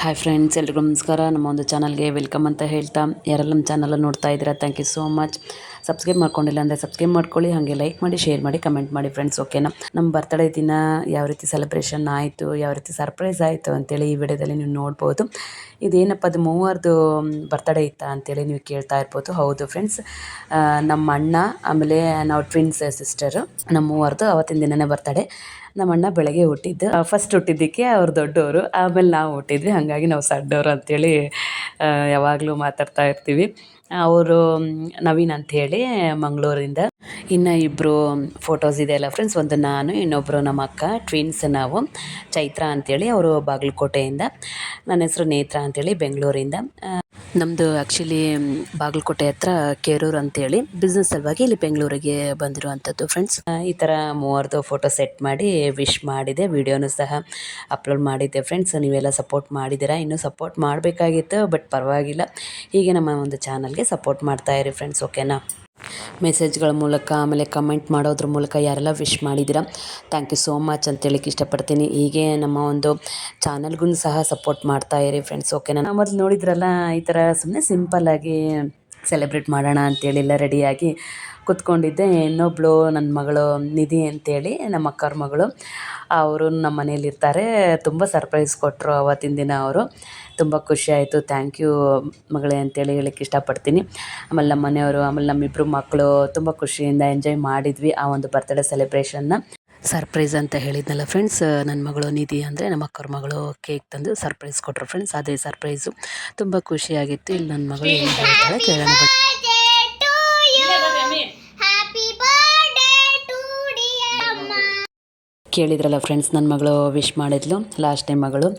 Hi friends, ಎಲ್ರಿಗೂ ನಮಸ್ಕಾರ. ನಮ್ಮ ಒಂದು ಚಾನಲ್ಗೆ ವೆಲ್ಕಮ್ ಅಂತ ಹೇಳ್ತಾ, ಯಾರೆಲ್ಲ ನಮ್ಮ ಚಾನಲ್ ನೋಡ್ತಾ ಇದ್ದೀರಾ, thank you so much. Subscribe ಮಾಡ್ಕೊಂಡಿಲ್ಲ ಅಂದರೆ ಸಬ್ಸ್ಕ್ರೈಬ್ ಮಾಡ್ಕೊಳ್ಳಿ, ಹಾಗೆ ಲೈಕ್ ಮಾಡಿ, ಶೇರ್ ಮಾಡಿ, ಕಮೆಂಟ್ ಮಾಡಿ ಫ್ರೆಂಡ್ಸ್. ಓಕೆನಾ? ನಮ್ಮ ಬರ್ತ್ಡೇ ದಿನ ಯಾವ ರೀತಿ ಸೆಲೆಬ್ರೇಷನ್ ಆಯಿತು, ಯಾವ ರೀತಿ ಸರ್ಪ್ರೈಸ್ ಆಯಿತು ಅಂತೇಳಿ ಈ ವಿಡಿಯೋದಲ್ಲಿ ನೀವು ನೋಡ್ಬೋದು. ಇದೇನಪ್ಪ ಅದು ಮೂವರದು ಬರ್ತ್ಡೇ ಇತ್ತಾ ಅಂತೇಳಿ ನೀವು ಕೇಳ್ತಾ ಇರ್ಬೋದು. ಹೌದು ಫ್ರೆಂಡ್ಸ್, ನಮ್ಮ ಅಣ್ಣ ಆಮೇಲೆ ನಾವು ಟ್ವಿನ್ಸ್ ಸಿಸ್ಟರು, ನಮ್ಮ ಮೂವರದು ಅವತ್ತಿನ ದಿನನೇ ಬರ್ತ್ಡೇ. ನಮ್ಮ ಅಣ್ಣ ಬೆಳಗ್ಗೆ ಹುಟ್ಟಿದ್ದು, ಫಸ್ಟ್ ಹುಟ್ಟಿದ್ದಕ್ಕೆ ಅವ್ರು ದೊಡ್ಡವರು, ಆಮೇಲೆ ನಾವು ಹುಟ್ಟಿದ್ವಿ, ಹಾಗಾಗಿ ನಾವು ಸಣ್ಣವರು ಅಂಥೇಳಿ ಯಾವಾಗಲೂ ಮಾತಾಡ್ತಾ ಇರ್ತೀವಿ. ಅವರು ನವೀನ್ ಅಂಥೇಳಿ ಮಂಗಳೂರಿಂದ. ಇನ್ನು ಇಬ್ಬರು ಫೋಟೋಸ್ ಇದೆಯಲ್ಲ ಫ್ರೆಂಡ್ಸ್, ಒಂದು ನಾನು, ಇನ್ನೊಬ್ಬರು ನಮ್ಮ ಅಕ್ಕ, ಟ್ವಿನ್ಸ್ ನಾವು. ಚೈತ್ರ ಅಂಥೇಳಿ ಅವರು ಬಾಗಲಕೋಟೆಯಿಂದ, ನನ್ನ ಹೆಸರು ನೇತ್ರ ಅಂಥೇಳಿ ಬೆಂಗಳೂರಿಂದ. ನಮ್ಮದು ಆ್ಯಕ್ಚುಲಿ ಬಾಗಲಕೋಟೆ ಹತ್ರ ಕೇರೂರು ಅಂತೇಳಿ, ಬಿಸ್ನೆಸ್ ಸಲುವಾಗಿ ಇಲ್ಲಿ ಬೆಂಗಳೂರಿಗೆ ಬಂದಿರುವಂಥದ್ದು ಫ್ರೆಂಡ್ಸ್. ಈ ಥರ ಮೂವರದು ಫೋಟೋ ಸೆಟ್ ಮಾಡಿ ವಿಶ್ ಮಾಡಿದೆ, ವಿಡಿಯೋನು ಸಹ ಅಪ್ಲೋಡ್ ಮಾಡಿದ್ದೆ ಫ್ರೆಂಡ್ಸ್. ನೀವೆಲ್ಲ ಸಪೋರ್ಟ್ ಮಾಡಿದ್ದೀರಾ, ಇನ್ನೂ ಸಪೋರ್ಟ್ ಮಾಡಬೇಕಾಗಿತ್ತು, ಬಟ್ ಪರವಾಗಿಲ್ಲ, ಹೀಗೆ ನಮ್ಮ ಒಂದು ಚಾನಲ್ಗೆ ಸಪೋರ್ಟ್ ಮಾಡ್ತಾಯಿರಿ ಫ್ರೆಂಡ್ಸ್. ಓಕೆನಾ? ಮೆಸೇಜ್ಗಳ ಮೂಲಕ ಆಮೇಲೆ ಕಮೆಂಟ್ ಮಾಡೋದ್ರ ಮೂಲಕ ಯಾರೆಲ್ಲ ವಿಶ್ ಮಾಡಿದ್ದೀರಾ, ಥ್ಯಾಂಕ್ ಯು ಸೋ ಮಚ್ ಅಂತ ಹೇಳಕ್ಕೆ ಇಷ್ಟಪಡ್ತೀನಿ. ಹೀಗೆ ನಮ್ಮ ಒಂದು ಚಾನಲ್ಗೂ ಸಹ ಸಪೋರ್ಟ್ ಮಾಡ್ತಾಯಿರಿ ಫ್ರೆಂಡ್ಸ್. ಓಕೆನಾ? ಮೊದಲು ನೋಡಿದ್ರಲ್ಲ, ಈ ಥರ ಸುಮ್ಮನೆ ಸಿಂಪಲ್ಲಾಗಿ ಸೆಲೆಬ್ರೇಟ್ ಮಾಡೋಣ ಅಂತೇಳಿ ಎಲ್ಲ ರೆಡಿಯಾಗಿ ಕೂತ್ಕೊಂಡಿದ್ದೆ. ಇನ್ನೊಬ್ಬಳು ನನ್ನ ಮಗಳು ನಿಧಿ ಅಂತೇಳಿ, ನಮ್ಮ ಅಕ್ಕವ್ರ ಮಗಳು, ಅವರು ನಮ್ಮ ಮನೇಲಿರ್ತಾರೆ. ತುಂಬ ಸರ್ಪ್ರೈಸ್ ಕೊಟ್ಟರು ಆವತ್ತಿನ ದಿನ ಅವರು. ತುಂಬ ಖುಷಿ ಆಯಿತು. ಥ್ಯಾಂಕ್ ಯು ಮಗಳೇ ಅಂತೇಳಿ ಹೇಳಕ್ಕೆ ಇಷ್ಟಪಡ್ತೀನಿ. ಆಮೇಲೆ ನಮ್ಮ ಮನೆಯವರು, ಆಮೇಲೆ ನಮ್ಮಿಬ್ಬರು ಮಕ್ಕಳು ತುಂಬ ಖುಷಿಯಿಂದ ಎಂಜಾಯ್ ಮಾಡಿದ್ವಿ ಆ ಒಂದು ಬರ್ತ್ಡೇ ಸೆಲೆಬ್ರೇಷನ್ನ. ಸರ್ಪ್ರೈಸ್ ಅಂತ ಹೇಳಿದ್ನಲ್ಲ ಫ್ರೆಂಡ್ಸ್, ನನ್ನ ಮಗಳು ನಿಧಿ ಅಂದರೆ ನಮ್ಮ ಅಕ್ಕವ್ರ ಮಗಳು ಕೇಕ್ ತಂದು ಸರ್ಪ್ರೈಸ್ ಕೊಟ್ಟರು ಫ್ರೆಂಡ್ಸ್. ಅದೇ ಸರ್ಪ್ರೈಸು, ತುಂಬ ಖುಷಿಯಾಗಿತ್ತು. ಇಲ್ಲಿ ನನ್ನ ಮಗಳು ಏನು ಹೇಳ್ತಾಳೆ ಕೇಳೋಣ. ಕೇಳಿದ್ರಲ್ಲ ಫ್ರೆಂಡ್ಸ್, ನನ್ನ ಮಗಳು ವಿಶ್ ಮಾಡಿದ್ಲು, ಲಾಸ್ಟ್ ಟೈಮ್ ಮಗಳು.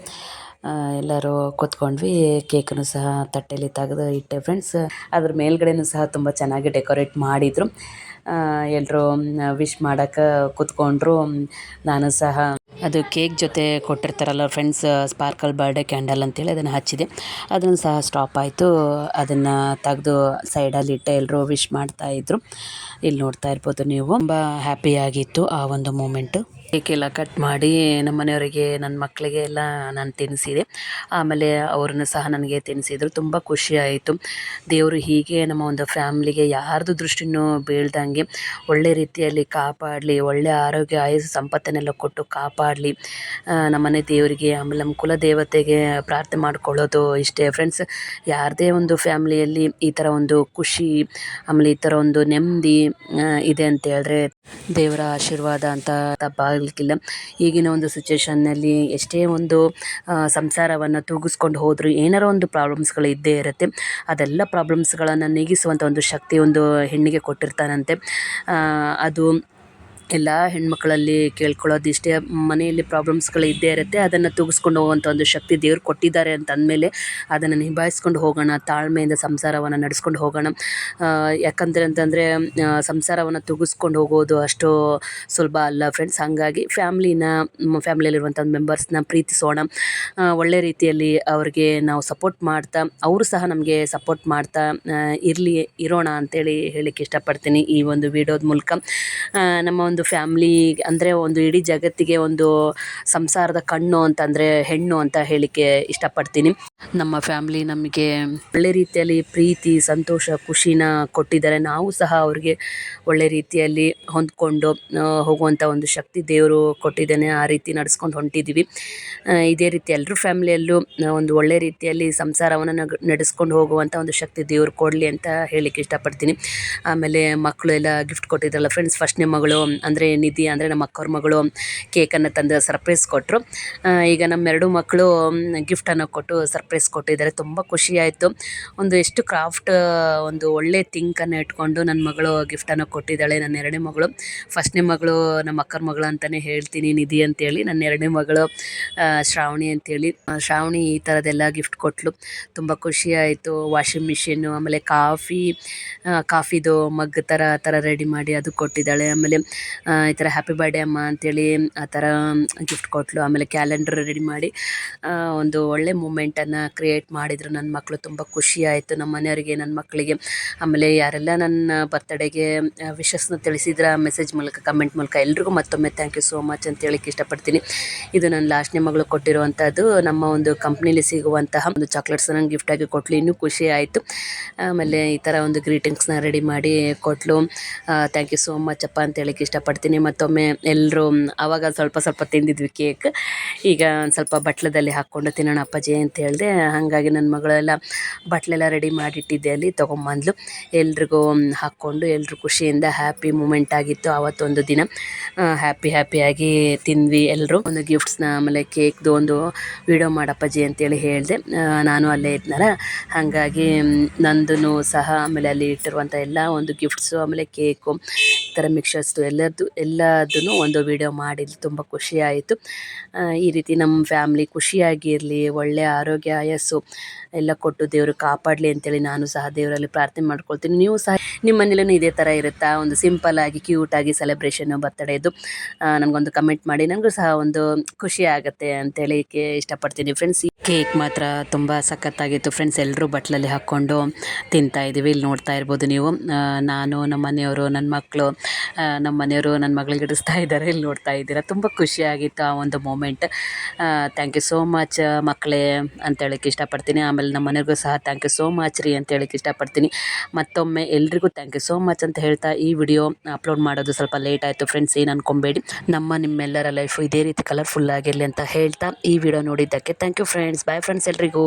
ಎಲ್ಲರೂ ಕೂತ್ಕೊಂಡ್ವಿ, ಕೇಕನ್ನು ಸಹ ತಟ್ಟೆಯಲ್ಲಿ ತೆಗೆದು ಇಟ್ಟೆ ಫ್ರೆಂಡ್ಸ್. ಅದ್ರ ಮೇಲ್ಗಡೆನೂ ಸಹ ತುಂಬ ಚೆನ್ನಾಗಿ ಡೆಕೋರೇಟ್ ಮಾಡಿದರು. ಎಲ್ಲರೂ ವಿಶ್ ಮಾಡೋಕ್ಕೆ ಕೂತ್ಕೊಂಡ್ರು. ನಾನು ಸಹ ಅದು ಕೇಕ್ ಜೊತೆ ಕೊಟ್ಟಿರ್ತಾರಲ್ಲ ಫ್ರೆಂಡ್ಸ್, ಸ್ಪಾರ್ಕಲ್ ಬರ್ಡೇ ಕ್ಯಾಂಡಲ್ ಅಂತೇಳಿ ಅದನ್ನು ಹಚ್ಚಿದೆ. ಅದನ್ನು ಸಹ ಸ್ಟಾಪ್ ಆಯಿತು, ಅದನ್ನು ತೆಗೆದು ಸೈಡಲ್ಲಿಟ್ಟೆ. ಎಲ್ಲರೂ ವಿಶ್ ಮಾಡ್ತಾಯಿದ್ರು, ಇಲ್ಲಿ ನೋಡ್ತಾ ಇರ್ಬೋದು ನೀವು. ತುಂಬ ಹ್ಯಾಪಿಯಾಗಿತ್ತು ಆ ಒಂದು ಮೂಮೆಂಟು. ಕೇಕೆಲ್ಲ ಕಟ್ ಮಾಡಿ ನಮ್ಮ ಮನೆಯವರಿಗೆ, ನನ್ನ ಮಕ್ಕಳಿಗೆ ಎಲ್ಲ ನಾನು ತಿನ್ನಿಸಿದೆ. ಆಮೇಲೆ ಅವ್ರನ್ನ ಸಹ ನನಗೆ ತಿನ್ನಿಸಿದ್ರು. ತುಂಬ ಖುಷಿಯಾಯಿತು. ದೇವರು ಹೀಗೆ ನಮ್ಮ ಒಂದು ಫ್ಯಾಮ್ಲಿಗೆ ಯಾರ್ದು ದೃಷ್ಟಿನೂ ಬೀಳ್ದಂಗೆ ಒಳ್ಳೆ ರೀತಿಯಲ್ಲಿ ಕಾಪಾಡಲಿ, ಒಳ್ಳೆ ಆರೋಗ್ಯ, ಆಯುಸ್ಸು, ಸಂಪತ್ತನ್ನೆಲ್ಲ ಕೊಟ್ಟು ಕಾಪಾಡಲಿ ನಮ್ಮನೆ ದೇವರಿಗೆ. ಆಮೇಲೆ ನಮ್ಮ ಕುಲದೇವತೆಗೆ ಪ್ರಾರ್ಥನೆ ಮಾಡ್ಕೊಳ್ಳೋದು ಇಷ್ಟೇ ಫ್ರೆಂಡ್ಸ್. ಯಾರದೇ ಒಂದು ಫ್ಯಾಮ್ಲಿಯಲ್ಲಿ ಈ ಥರ ಒಂದು ಖುಷಿ, ಆಮೇಲೆ ಈ ಥರ ಒಂದು ನೆಮ್ಮದಿ ಇದೆ ಅಂತ ಹೇಳಿದ್ರೆ ದೇವರ ಆಶೀರ್ವಾದ ಅಂತ ತಪ್ಪಾಗಲಿಕ್ಕಿಲ್ಲ. ಈಗಿನ ಒಂದು ಸಿಚುವೇಷನ್ನಲ್ಲಿ ಎಷ್ಟೇ ಒಂದು ಸಂಸಾರವನ್ನು ತೂಗಿಸ್ಕೊಂಡು ಹೋದರೂ ಏನಾರೋ ಒಂದು ಪ್ರಾಬ್ಲಮ್ಸ್ಗಳು ಇದ್ದೇ ಇರುತ್ತೆ. ಅದೆಲ್ಲ ಪ್ರಾಬ್ಲಮ್ಸ್ಗಳನ್ನು ನೀಗಿಸುವಂಥ ಒಂದು ಶಕ್ತಿ ಒಂದು ಹೆಣ್ಣಿಗೆ ಕೊಟ್ಟಿರ್ತಾನಂತೆ. ಅದು ಎಲ್ಲ ಹೆಣ್ಮಕ್ಳಲ್ಲಿ ಕೇಳ್ಕೊಳ್ಳೋದು ಇಷ್ಟೇ. ಮನೆಯಲ್ಲಿ ಪ್ರಾಬ್ಲಮ್ಸ್ಗಳು ಇದ್ದೇ ಇರುತ್ತೆ, ಅದನ್ನು ತೂಗಿಸ್ಕೊಂಡು ಹೋಗುವಂಥ ಒಂದು ಶಕ್ತಿ ದೇವ್ರು ಕೊಟ್ಟಿದ್ದಾರೆ ಅಂತ ಅಂದಮೇಲೆ ಅದನ್ನು ನಿಭಾಯಿಸ್ಕೊಂಡು ಹೋಗೋಣ, ತಾಳ್ಮೆಯಿಂದ ಸಂಸಾರವನ್ನು ನಡೆಸ್ಕೊಂಡು ಹೋಗೋಣ. ಯಾಕಂತಂದರೆ ಸಂಸಾರವನ್ನು ತೂಗಿಸ್ಕೊಂಡು ಹೋಗೋದು ಅಷ್ಟು ಸುಲಭ ಅಲ್ಲ ಫ್ರೆಂಡ್ಸ್. ಹಾಗಾಗಿ ಫ್ಯಾಮ್ಲಿಯಲ್ಲಿರುವಂಥ ಮೆಂಬರ್ಸ್ನ ಪ್ರೀತಿಸೋಣ, ಒಳ್ಳೆ ರೀತಿಯಲ್ಲಿ ಅವ್ರಿಗೆ ನಾವು ಸಪೋರ್ಟ್ ಮಾಡ್ತಾ, ಅವರು ಸಹ ನಮಗೆ ಸಪೋರ್ಟ್ ಮಾಡ್ತಾ ಇರೋಣ ಅಂತೇಳಿ ಹೇಳಲಿಕ್ಕೆ ಇಷ್ಟಪಡ್ತೀನಿ ಈ ಒಂದು ವಿಡಿಯೋದ ಮೂಲಕ. ನಮ್ಮ ಒಂದು ಫ್ಯಾಮ್ಲಿ ಅಂದರೆ ಒಂದು ಇಡೀ ಜಗತ್ತಿಗೆ ಒಂದು ಸಂಸಾರದ ಕಣ್ಣು ಅಂತಂದರೆ ಹೆಣ್ಣು ಅಂತ ಹೇಳಲಿಕ್ಕೆ ಇಷ್ಟಪಡ್ತೀನಿ. ನಮ್ಮ ಫ್ಯಾಮ್ಲಿ ನಮಗೆ ಒಳ್ಳೆ ರೀತಿಯಲ್ಲಿ ಪ್ರೀತಿ, ಸಂತೋಷ, ಖುಷಿನ ಕೊಟ್ಟಿದ್ದಾರೆ. ನಾವು ಸಹ ಅವ್ರಿಗೆ ಒಳ್ಳೆ ರೀತಿಯಲ್ಲಿ ಹೊಂದ್ಕೊಂಡು ಹೋಗುವಂಥ ಒಂದು ಶಕ್ತಿ ದೇವರು ಕೊಟ್ಟಿದ್ದಾನೆ. ಆ ರೀತಿ ನಡೆಸ್ಕೊಂಡು ಹೊಂಟಿದ್ದೀವಿ. ಇದೇ ರೀತಿ ಎಲ್ಲರೂ ಫ್ಯಾಮ್ಲಿಯಲ್ಲೂ ಒಂದು ಒಳ್ಳೆ ರೀತಿಯಲ್ಲಿ ಸಂಸಾರವನ್ನು ನಡೆಸ್ಕೊಂಡು ಹೋಗುವಂಥ ಒಂದು ಶಕ್ತಿ ದೇವ್ರು ಕೊಡಲಿ ಅಂತ ಹೇಳಲಿಕ್ಕೆ ಇಷ್ಟಪಡ್ತೀನಿ. ಆಮೇಲೆ ಮಕ್ಕಳು ಎಲ್ಲ ಗಿಫ್ಟ್ ಕೊಟ್ಟಿದ್ರಲ್ಲ ಫ್ರೆಂಡ್ಸ್, ಫಸ್ಟ್ನೇ ಮಗಳು ಅಂದರೆ ನಿಧಿ ಅಂದರೆ ನಮ್ಮ ಅಕ್ಕವ್ರ ಮಗಳು ಕೇಕನ್ನು ತಂದು ಸರ್ಪ್ರೈಸ್ ಕೊಟ್ಟರು. ಈಗ ನಮ್ಮ ಎರಡು ಮಕ್ಕಳು ಗಿಫ್ಟನ್ನು ಕೊಟ್ಟು ಸರ್ಪ್ರೈಸ್ ಕೊಟ್ಟಿದ್ದಾರೆ. ತುಂಬ ಖುಷಿಯಾಯಿತು. ಒಂದು ಎಷ್ಟು ಕ್ರಾಫ್ಟ್ ಒಂದು ಒಳ್ಳೆ ಥಿಂಕನ್ನು ಇಟ್ಕೊಂಡು ನನ್ನ ಮಗಳು ಗಿಫ್ಟನ್ನು ಕೊಟ್ಟಿದ್ದಾಳೆ. ನನ್ನ ಎರಡನೇ ಮಗಳು, ಫಸ್ಟ್ನೇ ಮಗಳು ನಮ್ಮ ಅಕ್ಕರ ಮಗಳು ಅಂತಲೇ ಹೇಳ್ತೀನಿ, ನಿಧಿ ಅಂತೇಳಿ. ನನ್ನ ಎರಡನೇ ಮಗಳು ಶ್ರಾವಣಿ ಅಂತೇಳಿ. ಶ್ರಾವಣಿ ಈ ಥರದ್ದೆಲ್ಲ ಗಿಫ್ಟ್ ಕೊಟ್ಟಳು. ತುಂಬ ಖುಷಿಯಾಯಿತು. ವಾಷಿಂಗ್ ಮಿಷಿನ್ನು, ಆಮೇಲೆ ಕಾಫಿದು ಮಗ್ ಥರ ರೆಡಿ ಮಾಡಿ ಅದು ಕೊಟ್ಟಿದ್ದಾಳೆ. ಆಮೇಲೆ ಈ ಥರ ಹ್ಯಾಪಿ ಬರ್ಡೇ ಅಮ್ಮ ಅಂತೇಳಿ ಆ ಥರ ಗಿಫ್ಟ್ ಕೊಟ್ಟಳು. ಆಮೇಲೆ ಕ್ಯಾಲೆಂಡರ್ ರೆಡಿ ಮಾಡಿ ಒಂದು ಒಳ್ಳೆ ಮೂಮೆಂಟನ್ನು ಕ್ರಿಯೇಟ್ ಮಾಡಿದರು ನನ್ನ ಮಕ್ಕಳು. ತುಂಬ ಖುಷಿ ಆಯಿತು ನಮ್ಮ ಮನೆಯವರಿಗೆ, ನನ್ನ ಮಕ್ಕಳಿಗೆ. ಆಮೇಲೆ ಯಾರೆಲ್ಲ ನನ್ನ ಬರ್ತ್ಡೇಗೆ ವಿಶಸ್ನ ತಿಳಿಸಿದ್ರ ಮೆಸೇಜ್ ಮೂಲಕ, ಕಮೆಂಟ್ ಮೂಲಕ, ಎಲ್ರಿಗೂ ಮತ್ತೊಮ್ಮೆ ಥ್ಯಾಂಕ್ ಯು ಸೋ ಮಚ್ ಅಂತ ಹೇಳಕ್ಕೆ ಇಷ್ಟಪಡ್ತೀನಿ. ಇದು ನನ್ನ ಲಾಸ್ಟ್ನೇ ಮಗಳು ಕೊಟ್ಟಿರುವಂಥದ್ದು. ನಮ್ಮ ಒಂದು ಕಂಪ್ನಿಲಿ ಸಿಗುವಂತಹ ಒಂದು ಚಾಕ್ಲೇಟ್ಸ್ ನಂಗೆ ಗಿಫ್ಟಾಗಿ ಕೊಟ್ಟಲು. ಇನ್ನೂ ಖುಷಿ ಆಯಿತು. ಆಮೇಲೆ ಈ ಥರ ಒಂದು ಗ್ರೀಟಿಂಗ್ಸ್ನ ರೆಡಿ ಮಾಡಿ ಕೊಟ್ಟಲು. ಥ್ಯಾಂಕ್ ಯು ಸೋ ಮಚ್ ಅಪ್ಪ ಅಂತ ಹೇಳಕ್ಕೆ ಇಷ್ಟಪಡ್ತೀನಿ. ಮತ್ತೊಮ್ಮೆ ಎಲ್ಲರೂ ಆವಾಗ ಸ್ವಲ್ಪ ಸ್ವಲ್ಪ ತಿಂದಿದ್ವಿ ಕೇಕ್. ಈಗ ಒಂದು ಸ್ವಲ್ಪ ಬಟ್ಲದಲ್ಲಿ ಹಾಕ್ಕೊಂಡು ತಿನ್ನೋಣ ಅಪ್ಪಾಜಿ ಅಂತ ಹೇಳಿದೆ. ಹಾಗಾಗಿ ನನ್ನ ಮಗಳೆಲ್ಲ ಬಟ್ಲೆಲ್ಲ ರೆಡಿ ಮಾಡಿಟ್ಟಿದ್ದೆ, ಅಲ್ಲಿ ತೊಗೊಂಬಂದ್ಲು. ಎಲ್ರಿಗೂ ಹಾಕ್ಕೊಂಡು ಎಲ್ಲರೂ ಖುಷಿಯಿಂದ ಹ್ಯಾಪಿ ಮೂಮೆಂಟ್ ಆಗಿತ್ತು ಆವತ್ತೊಂದು ದಿನ. ಹ್ಯಾಪಿಯಾಗಿ ತಿಂದ್ವಿ ಎಲ್ಲರೂ. ಒಂದು ಗಿಫ್ಟ್ಸ್ನ ಆಮೇಲೆ ಕೇಕ್ದು ಒಂದು ವಿಡಿಯೋ ಮಾಡಪ್ಪಾಜಿ ಅಂತೇಳಿ ಹೇಳಿದೆ. ನಾನು ಅಲ್ಲೇ ಇದ್ನಲ್ಲ, ಹಾಗಾಗಿ ನಂದು ಸಹ ಆಮೇಲೆ ಅಲ್ಲಿ ಇಟ್ಟಿರುವಂಥ ಎಲ್ಲ ಒಂದು ಗಿಫ್ಟ್ಸು, ಆಮೇಲೆ ಕೇಕು, ಈ ಥರ ಮಿಕ್ಸರ್ಸ್ದು ಎಲ್ಲದನ್ನು ಒಂದು ವಿಡಿಯೋ ಮಾಡಿದ್ದು ತುಂಬ ಖುಷಿ ಆಯಿತು. ಈ ರೀತಿ ನಮ್ಮ ಫ್ಯಾಮ್ಲಿ ಖುಷಿಯಾಗಿರಲಿ, ಒಳ್ಳೆಯ ಆರೋಗ್ಯ ಆಯಸ್ಸು ಎಲ್ಲ ಕೊಟ್ಟು ದೇವರು ಕಾಪಾಡಲಿ ಅಂತೇಳಿ ನಾನು ಸಹ ದೇವರಲ್ಲಿ ಪ್ರಾರ್ಥನೆ ಮಾಡ್ಕೊಳ್ತೀನಿ. ನೀವು ಸಹ ನಿಮ್ಮ ಮನೇಲೂ ಇದೇ ಥರ ಇರುತ್ತಾ? ಒಂದು ಸಿಂಪಲ್ಲಾಗಿ ಕ್ಯೂಟಾಗಿ ಸೆಲೆಬ್ರೇಷನ್ನು ಬರ್ತಡೇದು ನನಗೊಂದು ಕಮೆಂಟ್ ಮಾಡಿ. ನನಗೂ ಸಹ ಒಂದು ಖುಷಿ ಆಗುತ್ತೆ ಅಂತೇಳಿ ಇಷ್ಟಪಡ್ತೀನಿ ಫ್ರೆಂಡ್ಸ್. ಈ ಕೇಕ್ ಮಾತ್ರ ತುಂಬ ಸಖತ್ತಾಗಿತ್ತು ಫ್ರೆಂಡ್ಸ್. ಎಲ್ಲರೂ ಬಟ್ಲಲ್ಲಿ ಹಾಕ್ಕೊಂಡು ತಿಂತಾಯಿದ್ದೀವಿ. ಇಲ್ಲಿ ನೋಡ್ತಾ ಇರ್ಬೋದು ನೀವು. ನಾನು, ನಮ್ಮ ಮನೆಯವರು, ನನ್ನ ಮಕ್ಕಳು, ನಮ್ಮ ಮನೆಯವರು ನನ್ನ ಮಗಳಿಗೆ ಇಡಿಸ್ತಾ ಇದ್ದಾರೆ. ಇಲ್ಲಿ ನೋಡ್ತಾ ಇದ್ದೀರಾ. ತುಂಬ ಖುಷಿಯಾಗಿತ್ತು ಆ ಒಂದು moment. Thank you so much ಮಕ್ಕಳೇ ಅಂತ ಹೇಳಕ್ಕೆ ಇಷ್ಟಪಡ್ತೀನಿ. ಆಮೇಲೆ ನಮ್ಮ ಮನೆಯವ್ರಿಗೂ ಸಹ ಥ್ಯಾಂಕ್ ಯು ಸೋ ಮಚ್ ರೀ ಅಂತ ಹೇಳಕ್ಕೆ ಇಷ್ಟಪಡ್ತೀನಿ. ಮತ್ತೊಮ್ಮೆ ಎಲ್ರಿಗೂ ಥ್ಯಾಂಕ್ ಯು ಸೋ ಮಚ್ ಅಂತ ಹೇಳ್ತಾ ಈ ವಿಡಿಯೋ ಅಪ್ಲೋಡ್ ಮಾಡೋದು ಸ್ವಲ್ಪ ಲೇಟ್ ಆಯಿತು ಫ್ರೆಂಡ್ಸ್, ಏನು ಅನ್ಕೊಬೇಡಿ. ನಿಮ್ಮೆಲ್ಲರ ಲೈಫು ಇದೇ ರೀತಿ ಕಲರ್ಫುಲ್ ಆಗಿರಲಿ ಅಂತ ಹೇಳ್ತಾ ಈ ವಿಡಿಯೋ ನೋಡಿದ್ದಕ್ಕೆ thank you friends. Bye friends ಎಲ್ರಿಗೂ.